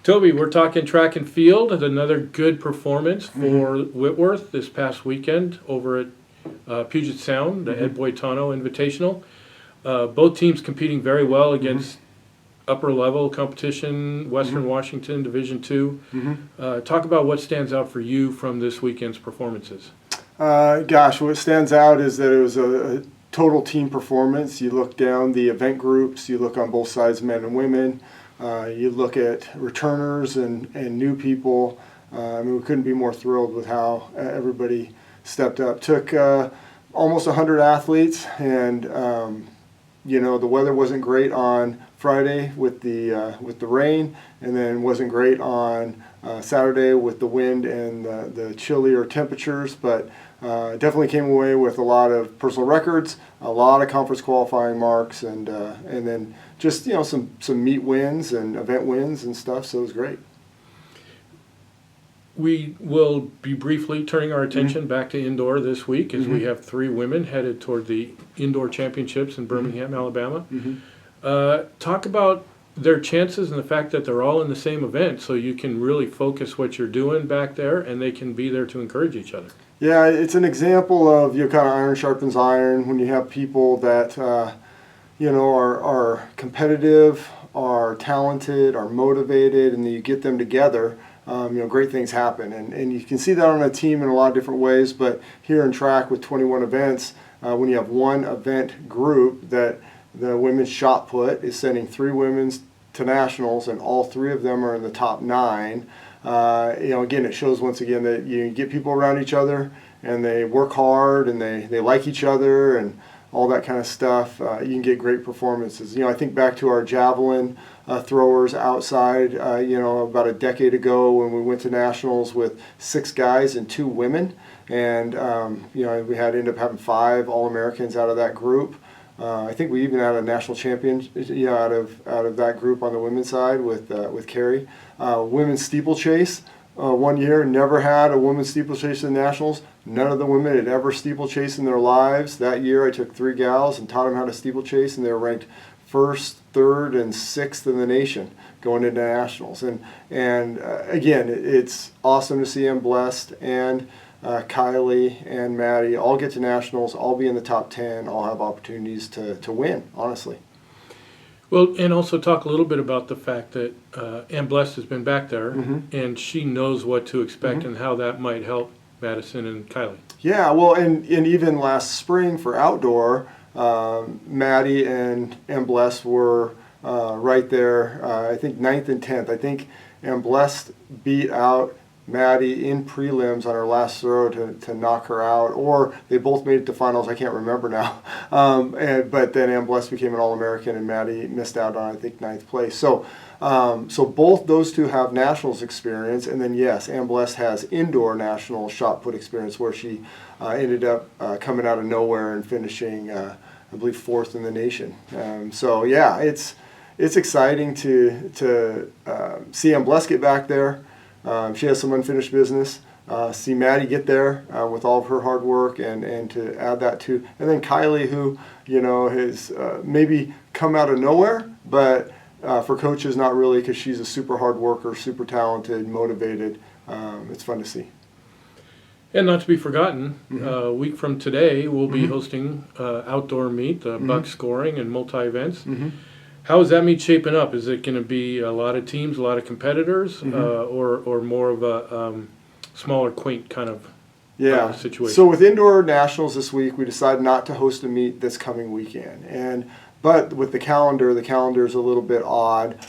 Toby, we're talking track and field. Another good performance for Whitworth this past weekend over at Puget Sound, the Ed Boitano Invitational. Both teams competing very well against upper level competition, Western Washington Division II. Talk about what stands out for you from this weekend's performances. What stands out is that it was a total team performance. You look down the event groups, you look on both sides, men and women. You look at returners and new people. We couldn't be more thrilled with how everybody stepped up. Took almost 100 athletes, and the weather wasn't great on Friday with the rain, and then wasn't great on Saturday with the wind and the chillier temperatures. But definitely came away with a lot of personal records, a lot of conference qualifying marks, and then just some meet wins and event wins and stuff. So it was great. We will be briefly turning our attention back to indoor this week as we have 3 women headed toward the indoor championships in Birmingham, Alabama. Talk about their chances and the fact that they're all in the same event, so you can really focus what you're doing back there and they can be there to encourage each other. Yeah, it's an example of kind of iron sharpens iron when you have people that are competitive, are talented, are motivated, and then you get them together. Great things happen, and you can see that on a team in a lot of different ways. But here in track with 21 events, when you have one event group, that the women's shot put is sending 3 women to nationals, and all 3 of them are in the top 9. Again, it shows once again that you get people around each other, and they work hard, and they like each other, and all that kind of stuff. You can get great performances. I think back to our javelin throwers outside, about a decade ago when we went to nationals with 6 guys and 2 women, and we ended up having 5 All-Americans out of that group. I think we even had a national champion, out of that group on the women's side with Carrie. Women's steeplechase. One year, never had a women's steeplechase in the nationals. None of the women had ever steeplechased in their lives. That year, I took 3 gals and taught them how to steeplechase, and they were ranked 1st, 3rd, and 6th in the nation going into nationals. And again, it's awesome to see Blessed and Kylie and Maddie all get to nationals, all be in the top 10, all have opportunities to win, honestly. Well, and also talk a little bit about the fact that Ann Blessed has been back there, and she knows what to expect and how that might help Madison and Kylie. Yeah, well, and even last spring for outdoor, Maddie and Ann Blessed were right there, I think 9th and 10th. I think Ann Blessed beat out Maddie in prelims on her last throw to knock her out, or they both made it to finals. I can't remember now. But then Ann Blessed became an All-American, and Maddie missed out on, I think, 9th place. So both those 2 have nationals experience, and then yes, Ann Blessed has indoor national shot put experience where she ended up coming out of nowhere and finishing, I believe, 4th in the nation. It's exciting to see Ann Blessed get back there. She has some unfinished business. See Maddie get there with all of her hard work, and to add that to, and then Kylie, who has maybe come out of nowhere, but for coaches not really, because she's a super hard worker, super talented, motivated. It's fun to see. And not to be forgotten, a week from today we'll be hosting outdoor meet, buck scoring and multi-events. How is that meet shaping up? Is it going to be a lot of teams, a lot of competitors, or more of a smaller, quaint kind of situation? So with indoor nationals this week, we decided not to host a meet this coming weekend. But with the calendar is a little bit odd.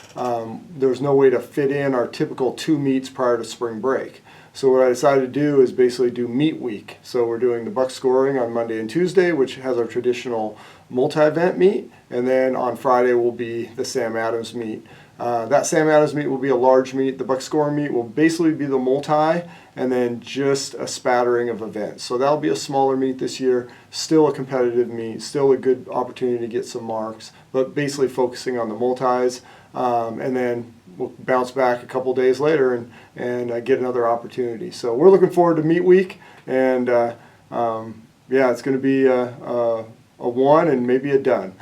There's no way to fit in our typical 2 meets prior to spring break. So what I decided to do is basically do meet week. So we're doing the buck scoring on Monday and Tuesday, which has our traditional multi-event meet, and then on Friday will be the Sam Adams meet. That Sam Adams meet will be a large meet. The buck scoring meet will basically be the multi, and then just a spattering of events. So that'll be a smaller meet this year, still a competitive meet, still a good opportunity to get some marks, but basically focusing on the multis, and then we'll bounce back a couple days later and get another opportunity. So we're looking forward to meet week, and it's going to be a one and maybe a done.